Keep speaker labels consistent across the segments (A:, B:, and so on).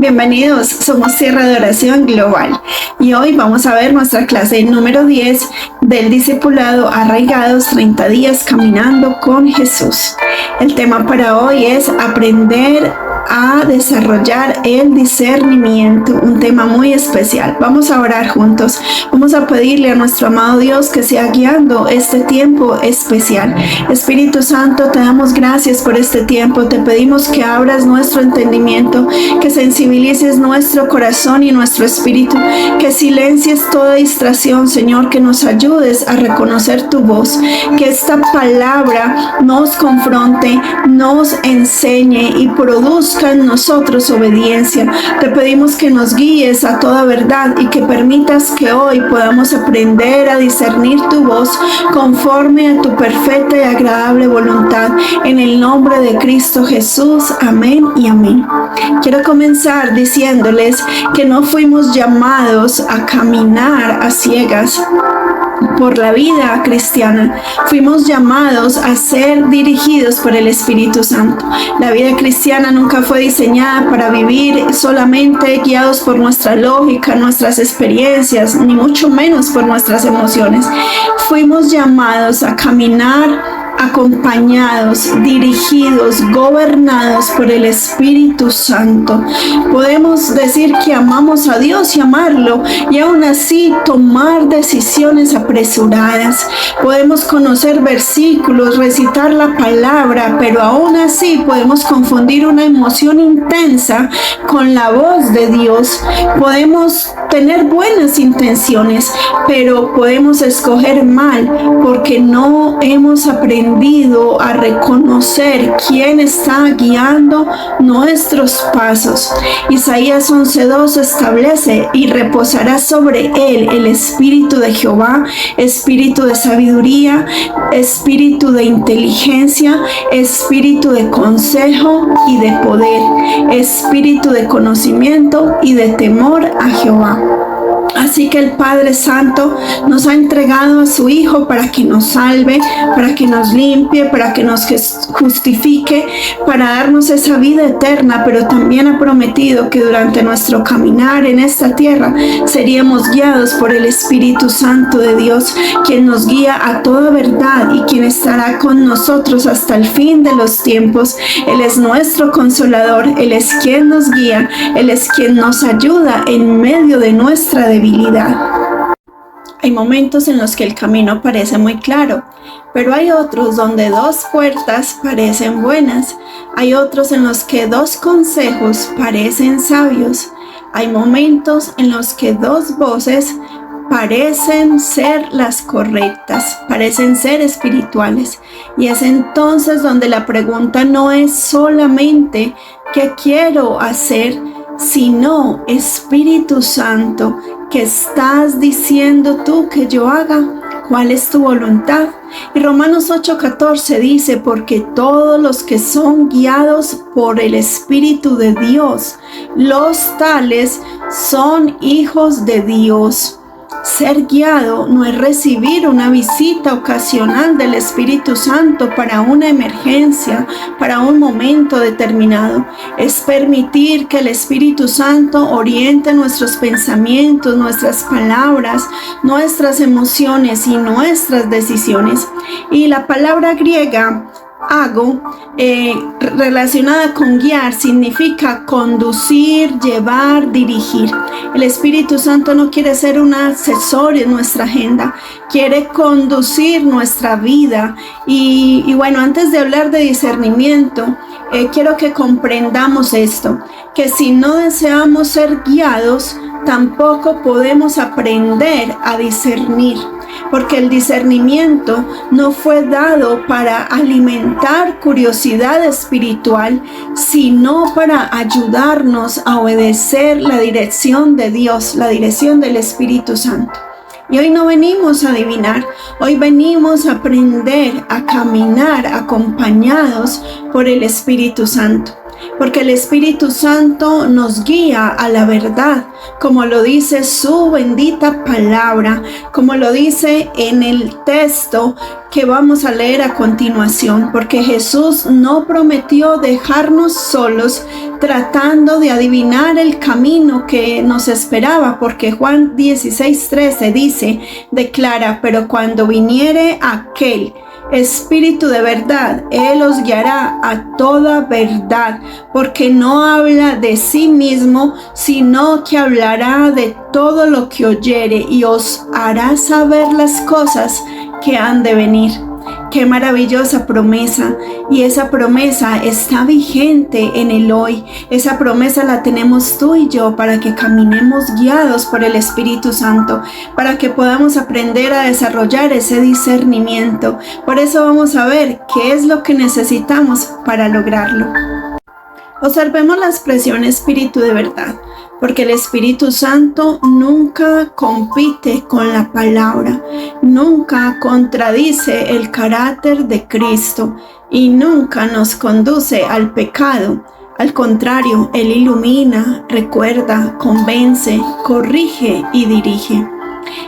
A: Bienvenidos, somos Tierra de Oración Global y hoy vamos a ver nuestra clase número 10 del discipulado Arraigados 30 días caminando con Jesús. El tema para hoy es aprender a desarrollar el discernimiento, un tema muy especial. Vamos a orar juntos, vamos a pedirle a nuestro amado Dios que sea guiando este tiempo especial. Espíritu Santo, te damos gracias por este tiempo, te pedimos que abras nuestro entendimiento, que sensibilices nuestro corazón y nuestro espíritu, que silencies toda distracción, Señor, que nos ayudes a reconocer tu voz, que esta palabra nos confronte, nos enseñe y produzca en nosotros obediencia. Te pedimos que nos guíes a toda verdad y que permitas que hoy podamos aprender a discernir tu voz conforme a tu perfecta y agradable voluntad. En el nombre de Cristo Jesús, amén y amén. Quiero comenzar diciéndoles que no fuimos llamados a caminar a ciegas por la vida cristiana. Fuimos llamados a ser dirigidos por el Espíritu Santo. La vida cristiana nunca fue diseñada para vivir solamente guiados por nuestra lógica, nuestras experiencias, ni mucho menos por nuestras emociones. Fuimos llamados a caminar acompañados, dirigidos, gobernados por el Espíritu Santo. Podemos decir que amamos a Dios y amarlo y aún así tomar decisiones apresuradas. Podemos conocer versículos, recitar la palabra, pero aún así podemos confundir una emoción intensa con la voz de Dios. Podemos tener buenas intenciones, pero podemos escoger mal porque no hemos aprendido a reconocer quién está guiando nuestros pasos. Isaías 11:2 establece: y reposará sobre él el espíritu de Jehová, espíritu de sabiduría, espíritu de inteligencia, espíritu de consejo y de poder, espíritu de conocimiento y de temor a Jehová. Así que el Padre Santo nos ha entregado a su Hijo para que nos salve, para que nos limpie, para que nos justifique, para darnos esa vida eterna, pero también ha prometido que durante nuestro caminar en esta tierra seríamos guiados por el Espíritu Santo de Dios, quien nos guía a toda verdad y quien estará con nosotros hasta el fin de los tiempos. Él es nuestro consolador, Él es quien nos guía, Él es quien nos ayuda en medio de nuestra debilidad. Hay momentos en los que el camino parece muy claro, pero hay otros donde dos puertas parecen buenas. Hay otros en los que dos consejos parecen sabios. Hay momentos en los que dos voces parecen ser las correctas, parecen ser espirituales. Y es entonces donde la pregunta no es solamente ¿qué quiero hacer?, sino: Espíritu Santo, ¿qué estás diciendo tú que yo haga? ¿Cuál es tu voluntad? Y Romanos 8:14 dice: porque todos los que son guiados por el Espíritu de Dios, los tales son hijos de Dios. Ser guiado no es recibir una visita ocasional del Espíritu Santo para una emergencia, para un momento determinado. Es permitir que el Espíritu Santo oriente nuestros pensamientos, nuestras palabras, nuestras emociones y nuestras decisiones. Y la palabra griega hago, relacionada con guiar, significa conducir, llevar, dirigir. El Espíritu Santo no quiere ser un asesor en nuestra agenda, quiere conducir nuestra vida. Y bueno, antes de hablar de discernimiento, quiero que comprendamos esto, que si no deseamos ser guiados, tampoco podemos aprender a discernir. Porque el discernimiento no fue dado para alimentar curiosidad espiritual, sino para ayudarnos a obedecer la dirección de Dios, la dirección del Espíritu Santo. Y hoy no venimos a adivinar, hoy venimos a aprender a caminar acompañados por el Espíritu Santo. porque el Espíritu Santo nos guía a la verdad, como lo dice su bendita palabra, como lo dice en el texto que vamos a leer a continuación, porque Jesús no prometió dejarnos solos tratando de adivinar el camino que nos esperaba, porque Juan 16:13 dice, declara, pero cuando viniere aquel Espíritu de verdad, Él os guiará a toda verdad, porque no habla de sí mismo, sino que hablará de todo lo que oyere y os hará saber las cosas que han de venir. Qué maravillosa promesa, y esa promesa está vigente en el hoy. Esa promesa la tenemos tú y yo para que caminemos guiados por el Espíritu Santo, para que podamos aprender a desarrollar ese discernimiento. Por eso vamos a ver qué es lo que necesitamos para lograrlo. Observemos la expresión Espíritu de verdad, porque el Espíritu Santo nunca compite con la palabra, nunca contradice el carácter de Cristo y nunca nos conduce al pecado. Al contrario, Él ilumina, recuerda, convence, corrige y dirige.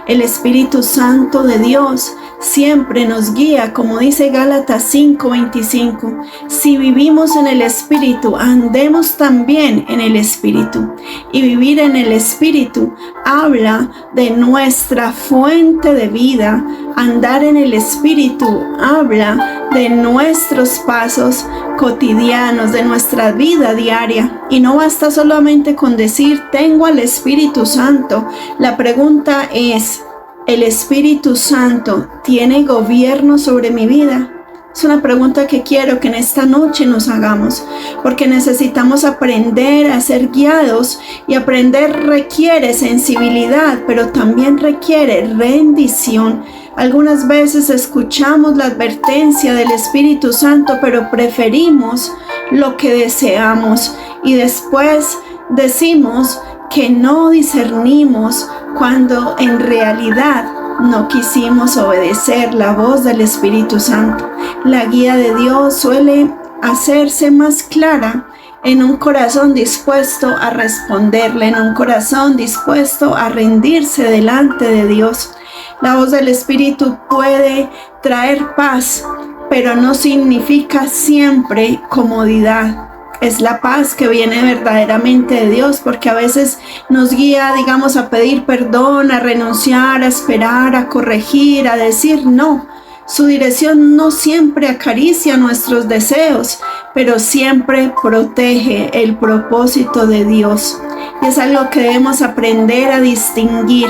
A: El Espíritu Santo de Dios siempre nos guía, como dice Gálatas 5:25. Si vivimos en el Espíritu, andemos también en el Espíritu. Y vivir en el Espíritu habla de nuestra fuente de vida. Andar en el Espíritu habla de nuestros pasos cotidianos, de nuestra vida diaria. Y no basta solamente con decir, tengo al Espíritu Santo. La pregunta es, ¿el Espíritu Santo tiene gobierno sobre mi vida? Es una pregunta que quiero que en esta noche nos hagamos, porque necesitamos aprender a ser guiados, y aprender requiere sensibilidad, pero también requiere rendición. Algunas veces escuchamos la advertencia del Espíritu Santo, pero preferimos lo que deseamos y después decimos que no discernimos cuando en realidad no quisimos obedecer la voz del Espíritu Santo. La guía de Dios suele hacerse más clara en un corazón dispuesto a responderle, en un corazón dispuesto a rendirse delante de Dios. La voz del Espíritu puede traer paz, pero no significa siempre comodidad. Es la paz que viene verdaderamente de Dios, porque a veces nos guía, digamos, a pedir perdón, a renunciar, a esperar, a corregir, a decir no. Su dirección no siempre acaricia nuestros deseos, pero siempre protege el propósito de Dios. Y es algo que debemos aprender a distinguir,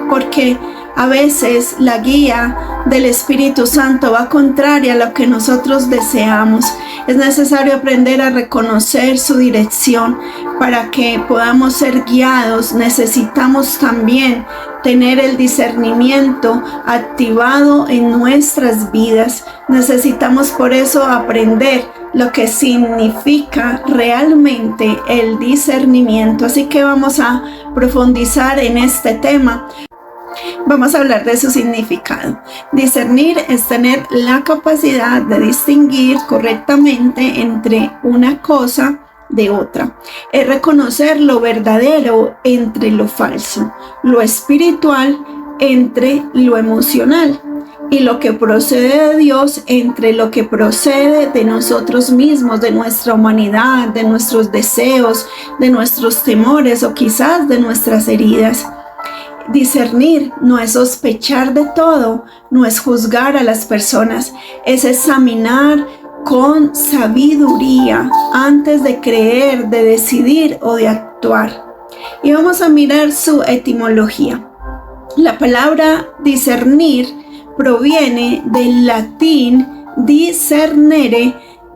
A: porque a veces la guía del Espíritu Santo va contraria a lo que nosotros deseamos. Es necesario aprender a reconocer su dirección para que podamos ser guiados. Necesitamos también tener el discernimiento activado en nuestras vidas. Necesitamos por eso aprender lo que significa realmente el discernimiento. Así que vamos a profundizar en este tema. Vamos a hablar de su significado. Discernir es tener la capacidad de distinguir correctamente entre una cosa de otra. Es reconocer lo verdadero entre lo falso, lo espiritual entre lo emocional y lo que procede de Dios entre lo que procede de nosotros mismos, de nuestra humanidad, de nuestros deseos, de nuestros temores o quizás de nuestras heridas. Discernir no es sospechar de todo, no es juzgar a las personas, es examinar con sabiduría antes de creer, de decidir o de actuar. Y vamos a mirar su etimología. La palabra discernir proviene del latín discernere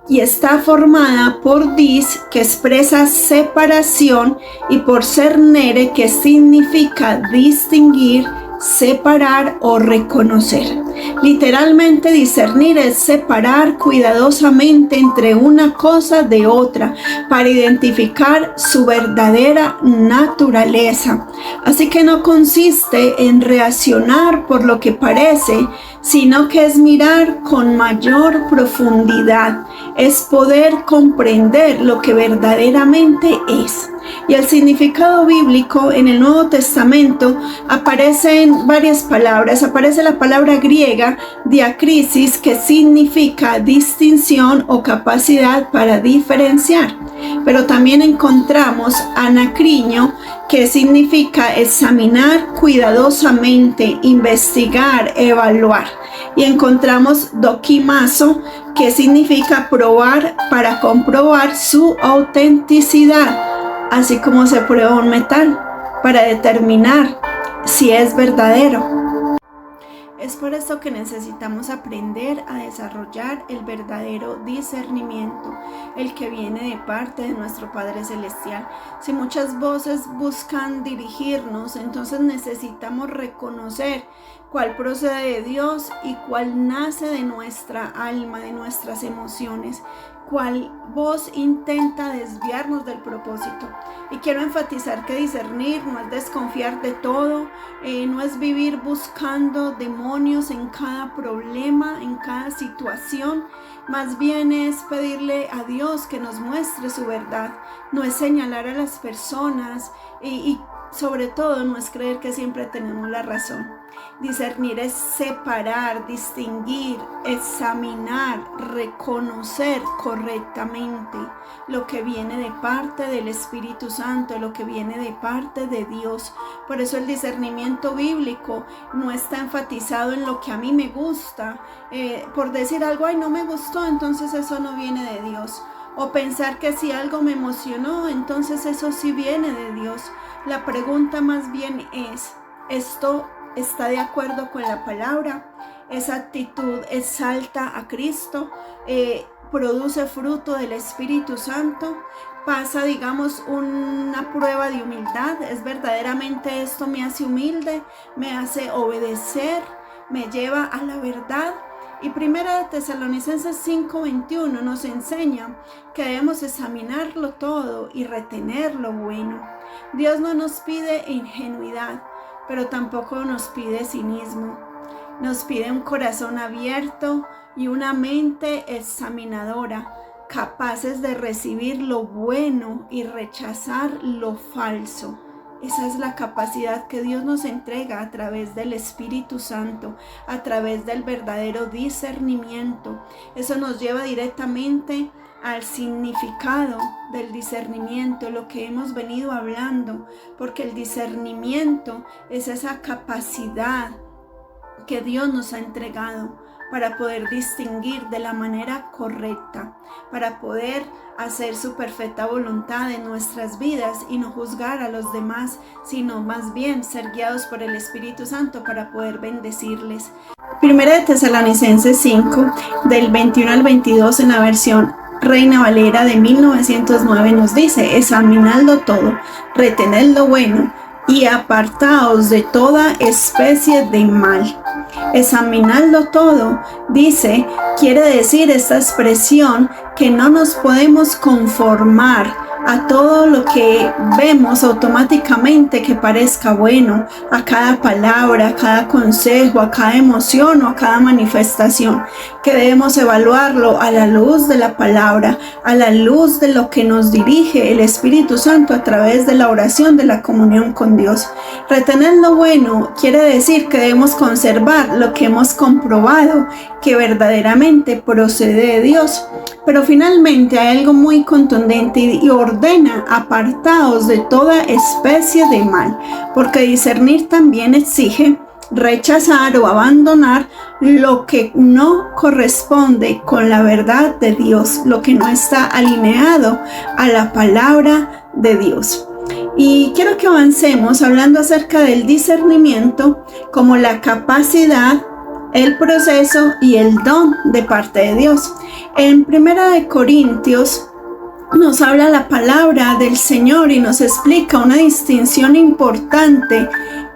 A: y está formada por dis, que expresa separación, y por cernere, que significa distinguir, separar o reconocer. Literalmente discernir es separar cuidadosamente entre una cosa de otra para identificar su verdadera naturaleza. Así que no consiste en reaccionar por lo que parece, sino que es mirar con mayor profundidad, es poder comprender lo que verdaderamente es. Y el significado bíblico en el Nuevo Testamento aparecen varias palabras. Aparece la palabra griega diacrisis, que significa distinción o capacidad para diferenciar. Pero también encontramos anacriño, que significa examinar cuidadosamente, investigar, evaluar. Y encontramos dokimazo, que significa probar para comprobar su autenticidad, así como se prueba un metal para determinar si es verdadero. Es por esto que necesitamos aprender a desarrollar el verdadero discernimiento, el que viene de parte de nuestro Padre Celestial. Si muchas voces buscan dirigirnos, entonces necesitamos reconocer cuál procede de Dios y cuál nace de nuestra alma, de nuestras emociones, cuál voz intenta desviarnos del propósito. Y quiero enfatizar que discernir no es desconfiar de todo, no es vivir buscando demonios en cada problema, en cada situación. Más bien es pedirle a Dios que nos muestre su verdad, no es señalar a las personas y sobre todo no es creer que siempre tenemos la razón. Discernir es separar, distinguir, examinar, reconocer correctamente lo que viene de parte del Espíritu Santo, lo que viene de parte de Dios. Por eso el discernimiento bíblico no está enfatizado en lo que a mí me gusta, por decir algo, ay, no me gustó, entonces eso no viene de Dios. O pensar que si algo me emocionó, entonces eso sí viene de Dios. La pregunta más bien es, ¿esto está de acuerdo con la palabra? ¿Esa actitud exalta a Cristo? ¿Produce fruto del Espíritu Santo? ¿Pasa, digamos, una prueba de humildad? ¿Es verdaderamente esto me hace humilde? ¿Me hace obedecer? ¿Me lleva a la verdad? Y 1 Tesalonicenses 5:21 nos enseña que debemos examinarlo todo y retener lo bueno. Dios no nos pide ingenuidad, pero tampoco nos pide cinismo. Nos pide un corazón abierto y una mente examinadora, capaces de recibir lo bueno y rechazar lo falso. Esa es la capacidad que Dios nos entrega a través del Espíritu Santo, a través del verdadero discernimiento. Eso nos lleva directamente al significado del discernimiento, lo que hemos venido hablando, porque el discernimiento es esa capacidad que Dios nos ha entregado para poder distinguir de la manera correcta, para poder hacer su perfecta voluntad en nuestras vidas y no juzgar a los demás, sino más bien ser guiados por el Espíritu Santo para poder bendecirles. 1 Tesalonicenses 5, del 21 al 22 en la versión Reina Valera de 1909 nos dice: examinadlo todo, retened lo bueno y apartaos de toda especie de mal. Examinarlo todo, quiere decir esta expresión que no nos podemos conformar a todo lo que vemos automáticamente que parezca bueno, a cada palabra, a cada consejo, a cada emoción o a cada manifestación, que debemos evaluarlo a la luz de la palabra, a la luz de lo que nos dirige el Espíritu Santo a través de la oración, de la comunión con Dios. Retener lo bueno quiere decir que debemos conservar lo que hemos comprobado que verdaderamente procede de Dios. Pero finalmente hay algo muy contundente y ordena: apartaos de toda especie de mal, porque discernir también exige rechazar o abandonar lo que no corresponde con la verdad de Dios, lo que no está alineado a la palabra de Dios. Y quiero que avancemos hablando acerca del discernimiento como la capacidad, el proceso y el don de parte de Dios. En 1 Corintios nos habla la palabra del Señor y nos explica una distinción importante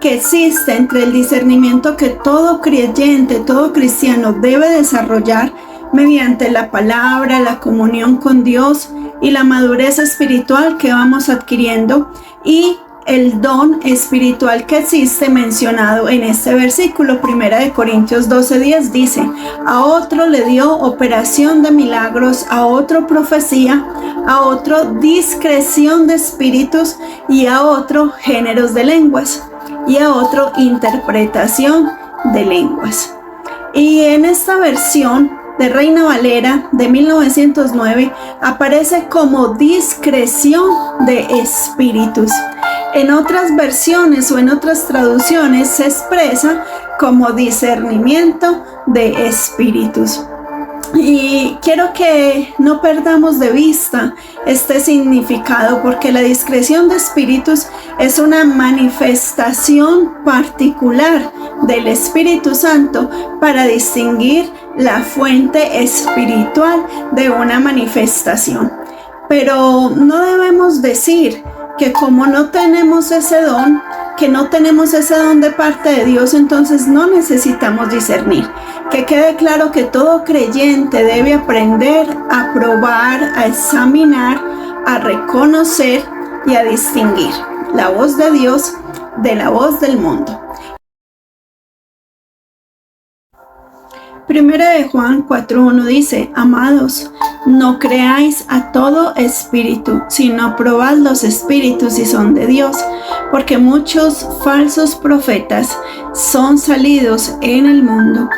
A: que existe entre el discernimiento que todo creyente, todo cristiano debe desarrollar mediante la palabra, la comunión con Dios y la madurez espiritual que vamos adquiriendo, y el don espiritual que existe mencionado en este versículo. 1 Corintios 12:10 dice: a otro le dio operación de milagros, a otro profecía, a otro discreción de espíritus, y a otro géneros de lenguas, y a otro interpretación de lenguas. Y en esta versión de Reina Valera de 1909 aparece como discreción de espíritus. En otras versiones o en otras traducciones se expresa como discernimiento de espíritus. Y quiero que no perdamos de vista este significado, porque la discreción de espíritus es una manifestación particular del Espíritu Santo para distinguir la fuente espiritual de una manifestación. Pero no debemos decir que como no tenemos ese don, de parte de Dios, entonces no necesitamos discernir. Que quede claro que todo creyente debe aprender a probar, a examinar, a reconocer y a distinguir la voz de Dios de la voz del mundo. 1 Juan 4:1 dice: amados, no creáis a todo espíritu, sino probad los espíritus si son de Dios, porque muchos falsos profetas son salidos en el mundo.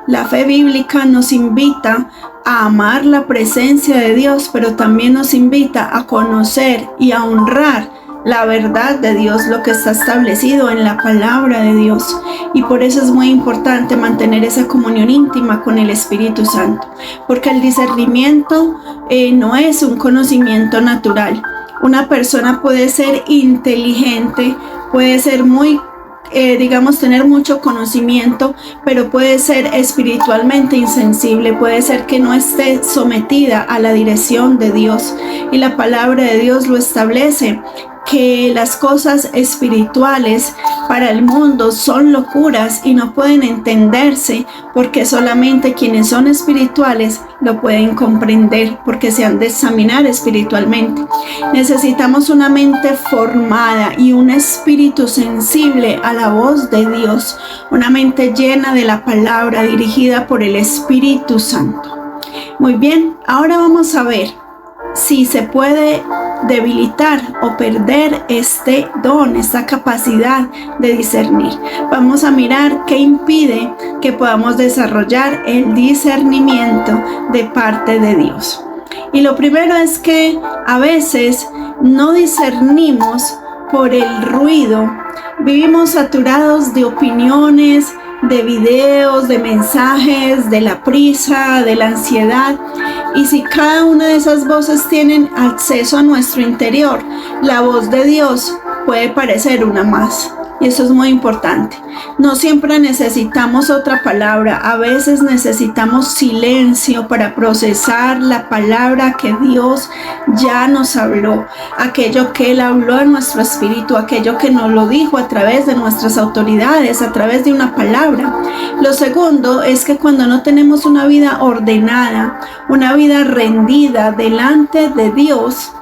A: La fe bíblica nos invita a amar la presencia de Dios, pero también nos invita a conocer y a honrar la verdad de Dios, lo que está establecido en la palabra de Dios. Y por eso es muy importante mantener esa comunión íntima con el Espíritu Santo, porque el discernimiento no es un conocimiento natural. Una persona puede ser inteligente, puede ser tener mucho conocimiento, pero puede ser espiritualmente insensible, puede ser que no esté sometida a la dirección de Dios. Y la palabra de Dios lo establece, que las cosas espirituales para el mundo son locuras y no pueden entenderse, porque solamente quienes son espirituales lo pueden comprender, porque se han de examinar espiritualmente. Necesitamos una mente formada y un espíritu sensible a la voz de Dios, una mente llena de la palabra, dirigida por el Espíritu Santo. Muy bien, ahora vamos a ver si se puede debilitar o perder este don, esta capacidad de discernir. Vamos a mirar qué impide que podamos desarrollar el discernimiento de parte de Dios. Y lo primero es que a veces no discernimos por el ruido. Vivimos saturados de opiniones, de videos, de mensajes, de la prisa, de la ansiedad. Y si cada una de esas voces tienen acceso a nuestro interior, la voz de Dios puede parecer una más. Y eso es muy importante. No siempre necesitamos otra palabra. A veces necesitamos silencio para procesar la palabra que Dios ya nos habló. Aquello que Él habló en nuestro espíritu, aquello que nos lo dijo a través de nuestras autoridades, a través de una palabra. Lo segundo es que cuando no tenemos una vida ordenada, una vida rendida delante de Dios,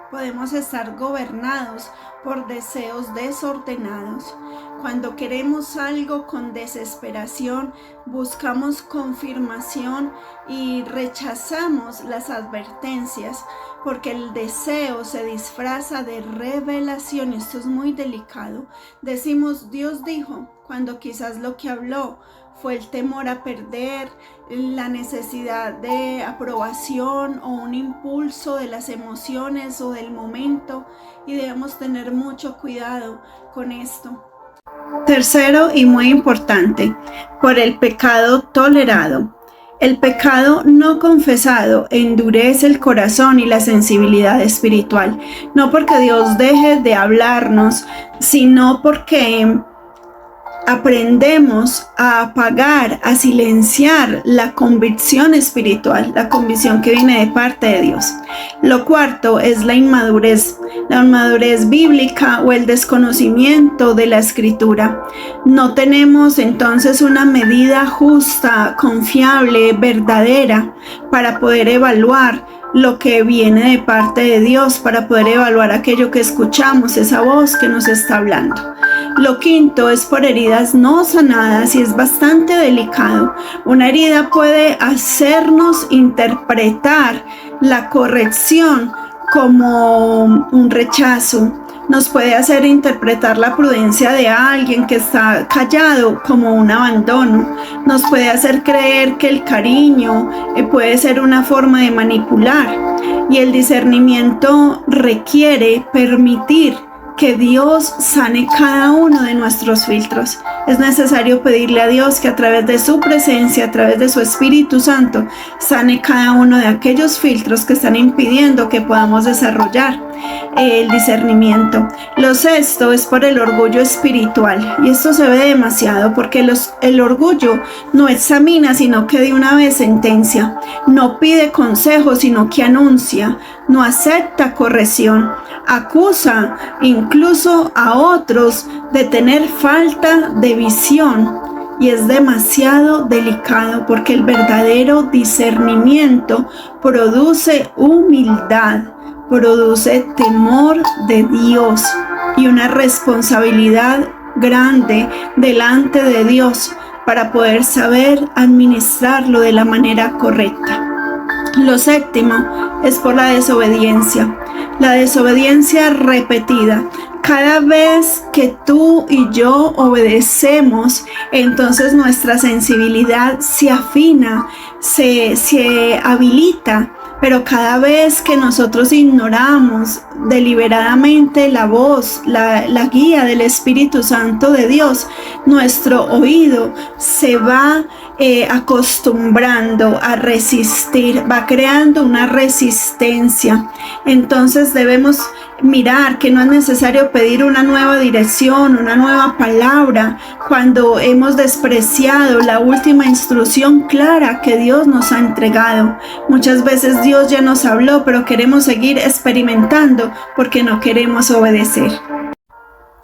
A: podemos estar gobernados por deseos desordenados. Cuando queremos algo con desesperación, buscamos confirmación y rechazamos las advertencias, porque el deseo se disfraza de revelación. Esto es muy delicado. Decimos Dios dijo, cuando quizás lo que habló fue el temor a perder, la necesidad de aprobación o un impulso de las emociones o del momento, y debemos tener mucho cuidado con esto. Tercero y muy importante, por el pecado tolerado. El pecado no confesado endurece el corazón y la sensibilidad espiritual, no porque Dios deje de hablarnos, sino porque aprendemos a apagar, a silenciar la convicción espiritual, la convicción que viene de parte de Dios. Lo cuarto es la inmadurez. la inmadurez bíblica o el desconocimiento de la Escritura. No tenemos entonces una medida justa, confiable, verdadera para poder evaluar lo que viene de parte de Dios, para poder evaluar aquello que escuchamos, esa voz que nos está hablando. Lo quinto es por heridas no sanadas y es bastante delicado. Una herida puede hacernos interpretar la corrección como un rechazo. Nos puede hacer interpretar la prudencia de alguien que está callado como un abandono. Nos puede hacer creer que el cariño puede ser una forma de manipular. Y el discernimiento requiere permitir que Dios sane cada uno de nuestros filtros. Es necesario pedirle a Dios que a través de su presencia, a través de su Espíritu Santo, sane cada uno de aquellos filtros que están impidiendo que podamos desarrollar el discernimiento. Lo sexto es por el orgullo espiritual, y esto se ve demasiado porque el orgullo no examina, sino que de una vez sentencia, no pide consejo, sino que anuncia, no acepta corrección, acusa incluso a otros de tener falta de visión. Y es demasiado delicado porque el verdadero discernimiento produce humildad, produce temor de Dios y una responsabilidad grande delante de Dios para poder saber administrarlo de la manera correcta. Lo séptimo es por la desobediencia repetida. Cada vez que tú y yo obedecemos, entonces nuestra sensibilidad se afina, se habilita. Pero cada vez que nosotros ignoramos deliberadamente la voz, la guía del Espíritu Santo de Dios, nuestro oído se va acostumbrando a resistir, va creando una resistencia. Entonces debemos mirar que no es necesario pedir una nueva dirección, una nueva palabra, cuando hemos despreciado la última instrucción clara que Dios nos ha entregado. Muchas veces Dios ya nos habló, pero queremos seguir experimentando porque no queremos obedecer.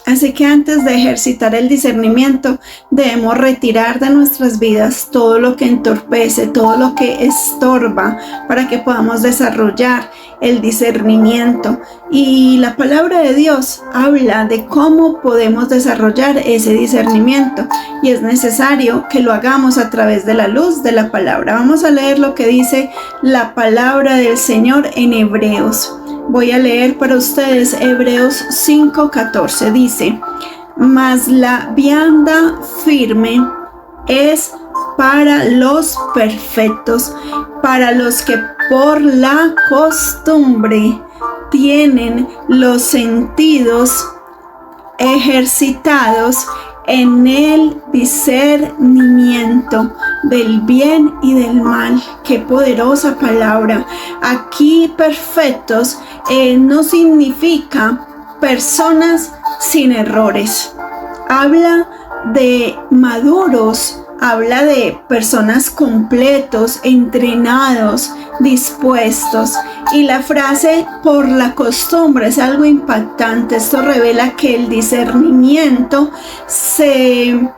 A: Así que antes de ejercitar el discernimiento, debemos retirar de nuestras vidas todo lo que entorpece, todo lo que estorba para que podamos desarrollar el discernimiento. Y la palabra de Dios habla de cómo podemos desarrollar ese discernimiento y es necesario que lo hagamos a través de la luz de la palabra. Vamos a leer lo que dice la palabra del Señor en Hebreos. Voy a leer para ustedes Hebreos 5:14. Dice: mas la vianda firme es para los perfectos, para los que por la costumbre tienen los sentidos ejercitados en el discernimiento del bien y del mal. Qué poderosa palabra. Aquí perfectos no significa personas sin errores. Habla de maduros, habla de personas completos, entrenados, dispuestos. Y la frase por la costumbre es algo impactante. Esto revela que el discernimiento se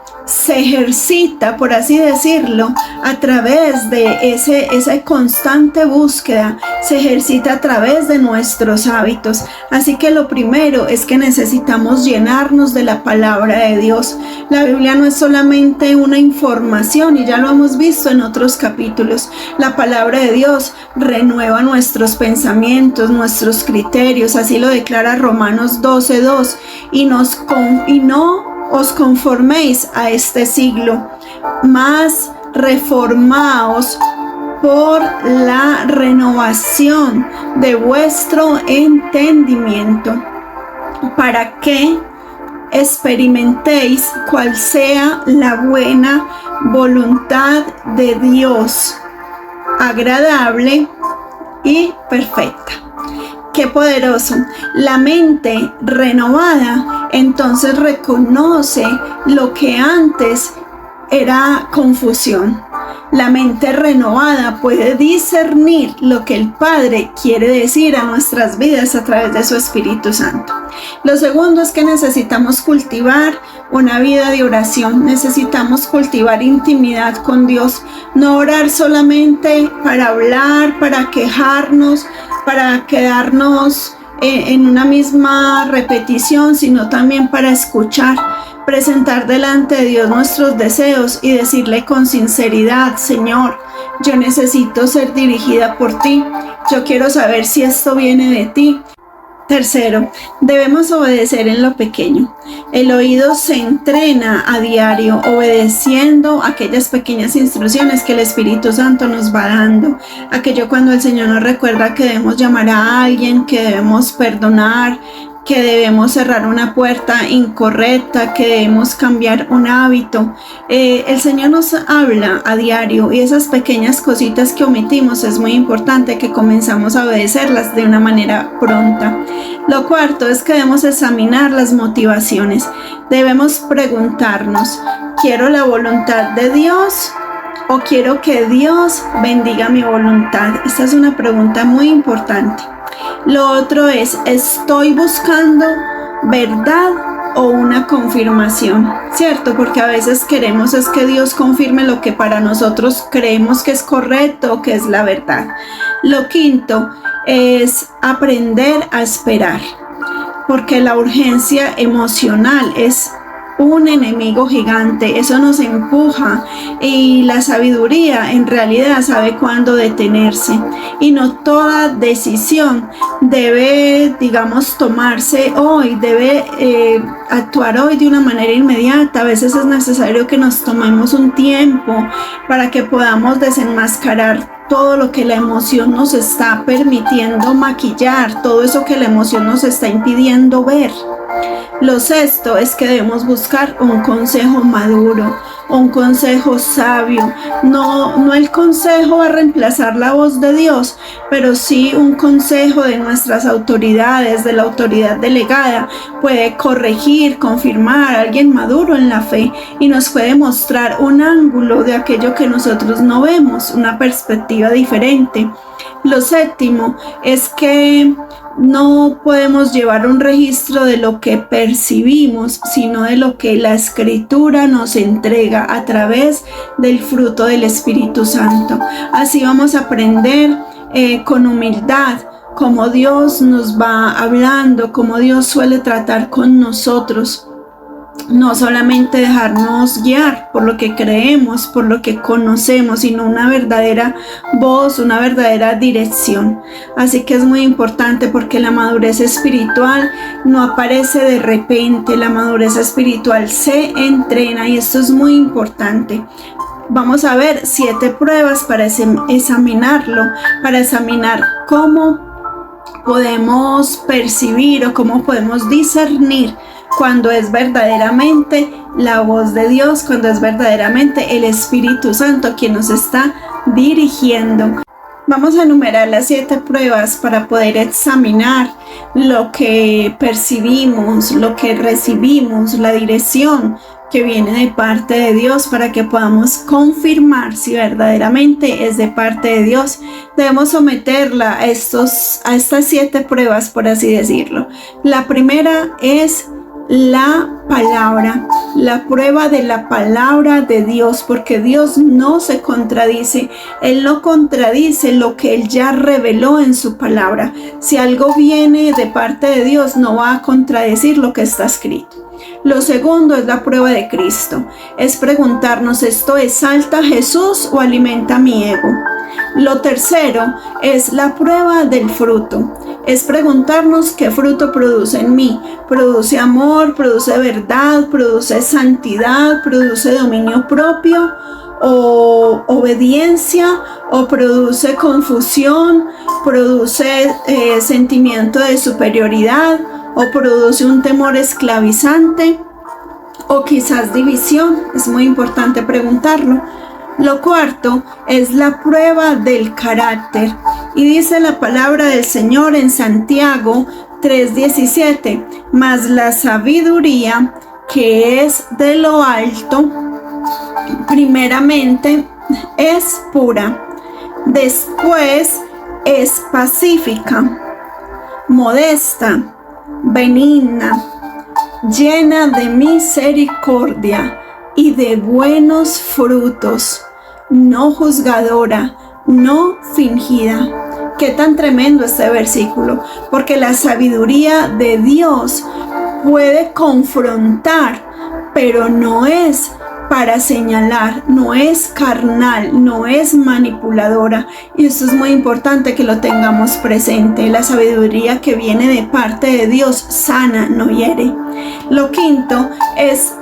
A: ejercita, por así decirlo, a través de esa constante búsqueda, se ejercita a través de nuestros hábitos. Así que lo primero es que necesitamos llenarnos de la palabra de Dios. La Biblia no es solamente una información, y ya lo hemos visto en otros capítulos. La palabra de Dios renueva nuestros pensamientos, nuestros criterios, así lo declara Romanos 12:2, y no os conforméis a este siglo, mas reformaos por la renovación de vuestro entendimiento, para que experimentéis cuál sea la buena voluntad de Dios, agradable y perfecta. Qué poderoso. La mente renovada entonces reconoce lo que antes era confusión. La mente renovada puede discernir lo que el Padre quiere decir a nuestras vidas a través de su Espíritu Santo. Lo segundo es que necesitamos cultivar una vida de oración. Necesitamos cultivar intimidad con Dios. No orar solamente para hablar, para quejarnos, para quedarnos en una misma repetición, sino también para escuchar. Presentar delante de Dios nuestros deseos y decirle con sinceridad: Señor, yo necesito ser dirigida por ti. Yo quiero saber si esto viene de ti. Tercero, debemos obedecer en lo pequeño. El oído se entrena a diario obedeciendo aquellas pequeñas instrucciones que el Espíritu Santo nos va dando. Aquello cuando el Señor nos recuerda que debemos llamar a alguien, que debemos perdonar, que debemos cerrar una puerta incorrecta, que debemos cambiar un hábito. El Señor nos habla a diario y esas pequeñas cositas que omitimos es muy importante que comenzamos a obedecerlas de una manera pronta. Lo cuarto es que debemos examinar las motivaciones. Debemos preguntarnos: ¿quiero la voluntad de Dios o quiero que Dios bendiga mi voluntad? Esta es una pregunta muy importante. Lo otro es: ¿estoy buscando verdad o una confirmación? ¿Cierto? Porque a veces queremos es que Dios confirme lo que para nosotros creemos que es correcto o que es la verdad. Lo quinto es aprender a esperar, porque la urgencia emocional es un enemigo gigante. Eso nos empuja, y la sabiduría en realidad sabe cuándo detenerse, y no toda decisión debe, tomarse hoy, debe actuar hoy de una manera inmediata. A veces es necesario que nos tomemos un tiempo para que podamos desenmascarar todo lo que la emoción nos está permitiendo maquillar, todo eso que la emoción nos está impidiendo ver. Lo sexto es que debemos buscar un consejo maduro, un consejo sabio. No el consejo va a reemplazar la voz de Dios, pero sí un consejo de nuestras autoridades, de la autoridad delegada. Puede corregir, confirmar a alguien maduro en la fe y nos puede mostrar un ángulo de aquello que nosotros no vemos, una perspectiva diferente. Lo séptimo es que no podemos llevar un registro de lo que percibimos, sino de lo que la Escritura nos entrega a través del fruto del Espíritu Santo. Así vamos a aprender con humildad cómo Dios nos va hablando, cómo Dios suele tratar con nosotros. No solamente dejarnos guiar por lo que creemos, por lo que conocemos, sino una verdadera voz, una verdadera dirección. Así que es muy importante, porque la madurez espiritual no aparece de repente. La madurez espiritual se entrena, y esto es muy importante. Vamos a ver 7 pruebas para examinarlo, para examinar cómo podemos percibir o cómo podemos discernir cuando es verdaderamente la voz de Dios, cuando es verdaderamente el Espíritu Santo quien nos está dirigiendo. Vamos a enumerar las 7 pruebas para poder examinar lo que percibimos, lo que recibimos, la dirección que viene de parte de Dios, para que podamos confirmar si verdaderamente es de parte de Dios. Debemos someterla a estas 7 pruebas, por así decirlo. La primera es la palabra, la prueba de la palabra de Dios, porque Dios no se contradice. Él no contradice lo que Él ya reveló en su palabra. Si algo viene de parte de Dios, no va a contradecir lo que está escrito. Lo segundo es la prueba de Cristo. Es preguntarnos: ¿esto exalta a Jesús o alimenta mi ego? Lo tercero es la prueba del fruto. Es preguntarnos qué fruto produce en mí. ¿Produce amor? ¿Produce verdad? ¿Produce santidad? ¿Produce dominio propio? ¿O obediencia? ¿O produce confusión? ¿Produce sentimiento de superioridad? ¿O produce un temor esclavizante? ¿O quizás división? Es muy importante preguntarlo. Lo cuarto es la prueba del carácter. Y dice la palabra del Señor en Santiago 3:17: mas la sabiduría que es de lo alto, primeramente es pura. Después es pacífica, modesta, benigna, llena de misericordia y de buenos frutos, no juzgadora, no fingida. Qué tan tremendo este versículo, porque la sabiduría de Dios puede confrontar, pero no es para señalar, no es carnal, no es manipuladora. Y esto es muy importante que lo tengamos presente. La sabiduría que viene de parte de Dios sana, no hiere. Lo quinto es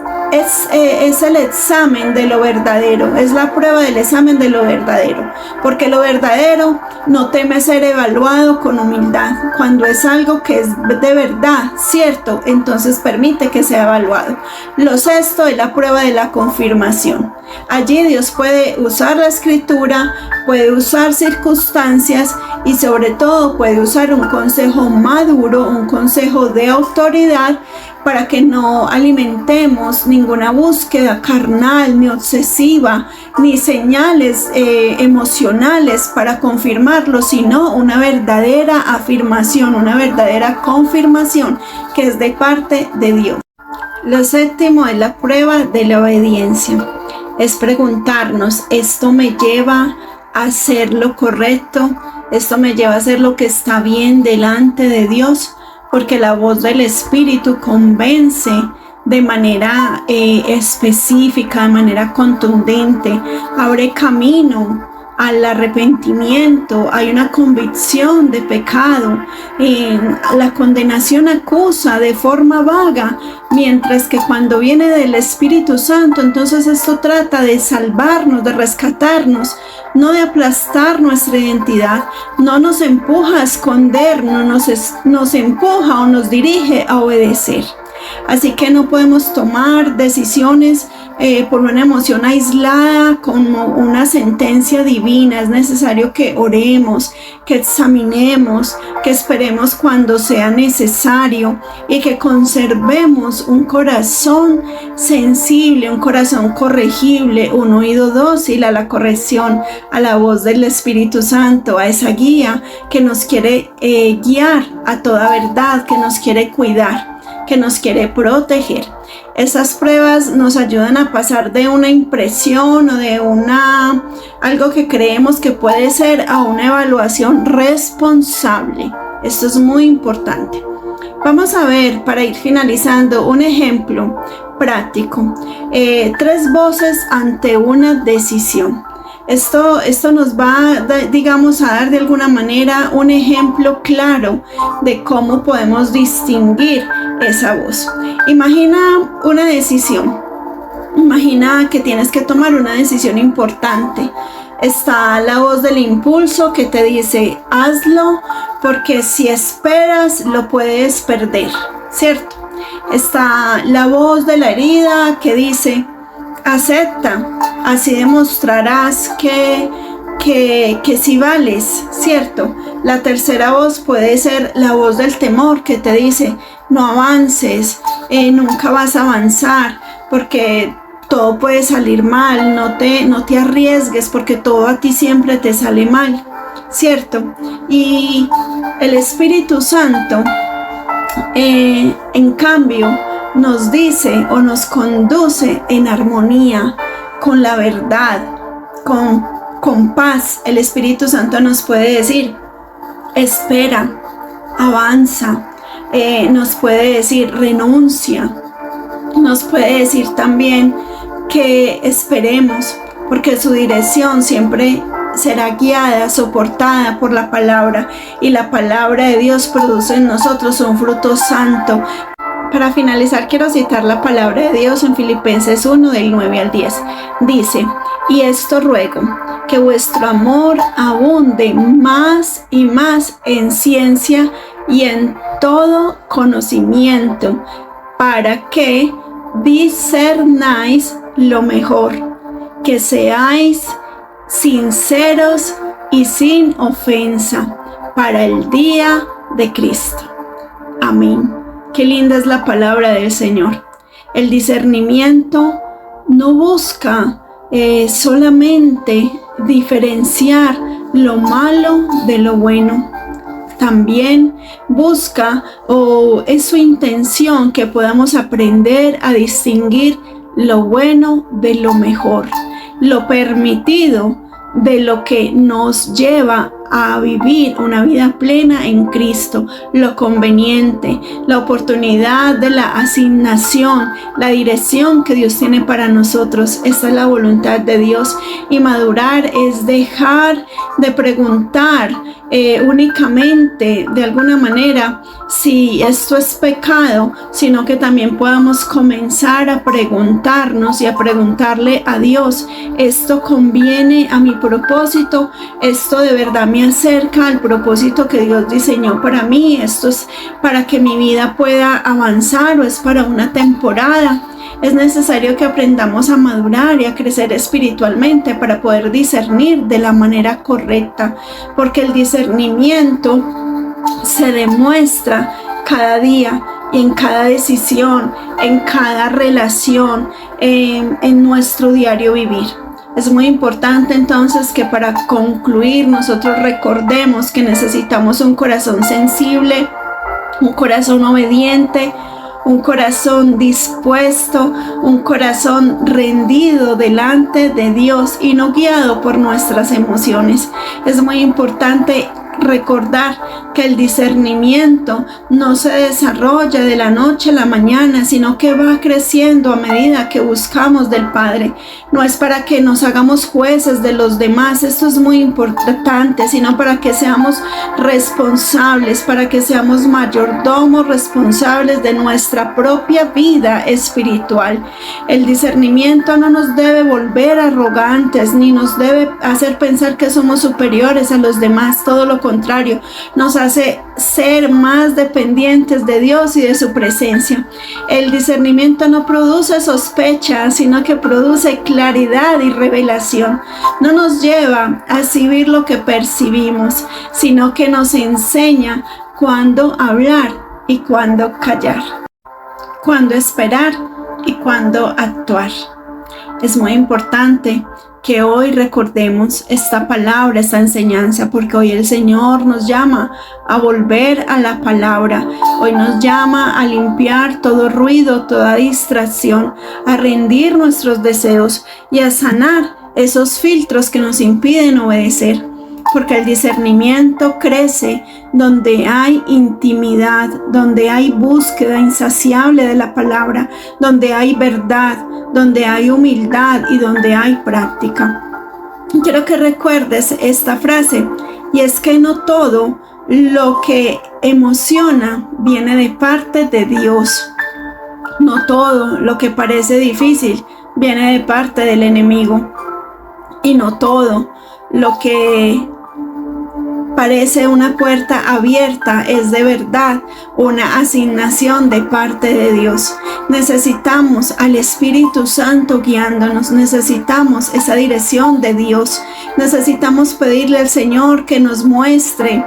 A: el examen de lo verdadero, es la prueba del examen de lo verdadero, porque lo verdadero no teme ser evaluado con humildad. Cuando es algo que es de verdad, cierto, entonces permite que sea evaluado. Lo sexto es la prueba de la confirmación. Allí Dios puede usar la escritura, puede usar circunstancias y sobre todo puede usar un consejo maduro, un consejo de autoridad, para que no alimentemos ninguna búsqueda carnal, ni obsesiva, ni señales emocionales para confirmarlo, sino una verdadera afirmación, una verdadera confirmación que es de parte de Dios. Lo séptimo es la prueba de la obediencia. Es preguntarnos, ¿esto me lleva a hacer lo correcto? ¿Esto me lleva a hacer lo que está bien delante de Dios? Porque la voz del Espíritu convence de manera específica, de manera contundente, abre camino al arrepentimiento, hay una convicción de pecado, la condenación acusa de forma vaga, mientras que cuando viene del Espíritu Santo, entonces esto trata de salvarnos, de rescatarnos, no de aplastar nuestra identidad, no nos empuja a esconder, no nos empuja o nos dirige a obedecer. Así que no podemos tomar decisiones por una emoción aislada como una sentencia divina. Es necesario que oremos, que examinemos, que esperemos cuando sea necesario y que conservemos un corazón sensible, un corazón corregible, un oído dócil a la corrección, a la voz del Espíritu Santo, a esa guía que nos quiere guiar a toda verdad, que nos quiere cuidar, que nos quiere proteger. Esas pruebas nos ayudan a pasar de una impresión o de algo que creemos que puede ser a una evaluación responsable. Esto es muy importante. Vamos a ver, para ir finalizando, un ejemplo práctico. 3 voces ante una decisión. Esto nos va, digamos, a dar de alguna manera un ejemplo claro de cómo podemos distinguir esa voz. Imagina una decisión. Imagina que tienes que tomar una decisión importante. Está la voz del impulso que te dice, hazlo, porque si esperas lo puedes perder, ¿cierto? Está la voz de la herida que dice, acepta, así demostrarás que sí vales, ¿cierto? La tercera voz puede ser la voz del temor que te dice, no avances, nunca vas a avanzar, porque todo puede salir mal, no te arriesgues, porque todo a ti siempre te sale mal, ¿cierto? Y el Espíritu Santo, en cambio, nos dice o nos conduce en armonía con la verdad, con paz. El Espíritu Santo nos puede decir, espera, avanza, nos puede decir, renuncia, nos puede decir también que esperemos, porque su dirección siempre será guiada, soportada por la palabra, y la palabra de Dios produce en nosotros un fruto santo. Para finalizar, quiero citar la palabra de Dios en Filipenses 1, del 9 al 10. Dice, y esto ruego, que vuestro amor abunde más y más en ciencia y en todo conocimiento, para que discernáis lo mejor, que seáis sinceros y sin ofensa para el día de Cristo. Amén. Qué linda es la palabra del Señor. El discernimiento no busca solamente diferenciar lo malo de lo bueno. También busca, o es su intención, que podamos aprender a distinguir lo bueno de lo mejor, lo permitido de lo que nos lleva a vivir una vida plena en Cristo, lo conveniente, la oportunidad de la asignación, la dirección que Dios tiene para nosotros. Esa es la voluntad de Dios, y madurar es dejar de preguntar únicamente de alguna manera si esto es pecado, sino que también podamos comenzar a preguntarnos y a preguntarle a Dios: ¿esto conviene a mi propósito? ¿Esto de verdad me acerca al propósito que Dios diseñó para mí? ¿Esto es para que mi vida pueda avanzar o es para una temporada? Es necesario que aprendamos a madurar y a crecer espiritualmente para poder discernir de la manera correcta, porque el discernimiento se demuestra cada día y en cada decisión, en cada relación, en nuestro diario vivir. Es muy importante entonces que para concluir nosotros recordemos que necesitamos un corazón sensible, un corazón obediente, un corazón dispuesto, un corazón rendido delante de Dios y no guiado por nuestras emociones. Es muy importante recordar que el discernimiento no se desarrolla de la noche a la mañana, sino que va creciendo a medida que buscamos del Padre. No es para que nos hagamos jueces de los demás, esto es muy importante, sino para que seamos responsables, para que seamos mayordomos responsables de nuestra propia vida espiritual. El discernimiento no nos debe volver arrogantes, ni nos debe hacer pensar que somos superiores a los demás. Todo lo contrario, nos hace ser más dependientes de Dios y de su presencia. El discernimiento no produce sospecha, sino que produce claridad y revelación. No nos lleva a exhibir lo que percibimos, sino que nos enseña cuándo hablar y cuándo callar, cuándo esperar y cuándo actuar. Es muy importante que hoy recordemos esta palabra, esta enseñanza, porque hoy el Señor nos llama a volver a la palabra. Hoy nos llama a limpiar todo ruido, toda distracción, a rendir nuestros deseos y a sanar esos filtros que nos impiden obedecer. Porque el discernimiento crece donde hay intimidad, donde hay búsqueda insaciable de la palabra, donde hay verdad, donde hay humildad y donde hay práctica. Quiero que recuerdes esta frase, y es que no todo lo que emociona viene de parte de Dios. No todo lo que parece difícil viene de parte del enemigo. Y no todo lo que parece una puerta abierta es de verdad una asignación de parte de Dios. Necesitamos al Espíritu Santo guiándonos, necesitamos esa dirección de Dios, necesitamos pedirle al Señor que nos muestre.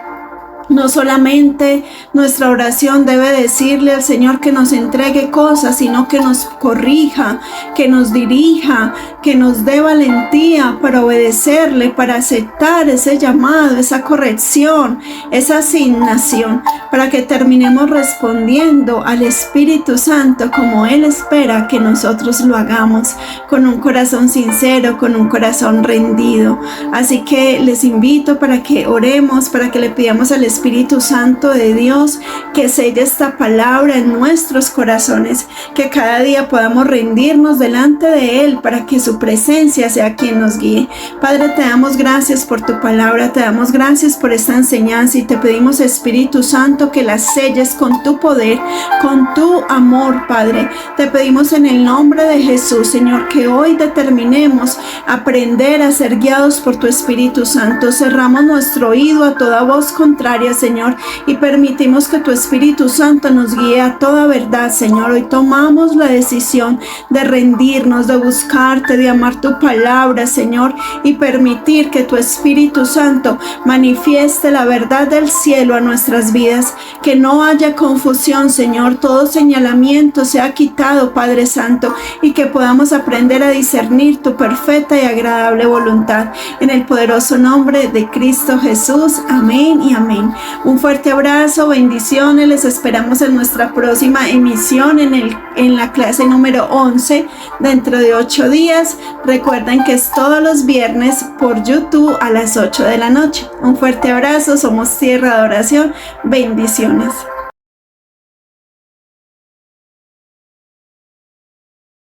A: No solamente nuestra oración debe decirle al Señor que nos entregue cosas, sino que nos corrija, que nos dirija, que nos dé valentía para obedecerle, para aceptar ese llamado, esa corrección, esa asignación, para que terminemos respondiendo al Espíritu Santo como Él espera que nosotros lo hagamos, con un corazón sincero, con un corazón rendido. Así que les invito para que oremos, para que le pidamos al Espíritu Santo de Dios que selle esta palabra en nuestros corazones, que cada día podamos rendirnos delante de Él para que su presencia sea quien nos guíe. Padre, te damos gracias por tu palabra, te damos gracias por esta enseñanza y te pedimos, Espíritu Santo, que la selles con tu poder, con tu amor, Padre. Te pedimos en el nombre de Jesús, Señor, que hoy determinemos aprender a ser guiados por tu Espíritu Santo. Cerramos nuestro oído a toda voz contraria victoria, Señor, y permitimos que tu Espíritu Santo nos guíe a toda verdad, Señor. Hoy tomamos la decisión de rendirnos, de buscarte, de amar tu palabra, Señor, y permitir que tu Espíritu Santo manifieste la verdad del cielo a nuestras vidas, que no haya confusión, Señor, todo señalamiento sea quitado, Padre Santo, y que podamos aprender a discernir tu perfecta y agradable voluntad. En el poderoso nombre de Cristo Jesús, amén y amén. Un fuerte abrazo, bendiciones, les esperamos en nuestra próxima emisión en la clase número 11 dentro de 8 días. Recuerden que es todos los viernes por YouTube a las 8 de la noche. Un fuerte abrazo, somos Tierra de Oración, bendiciones.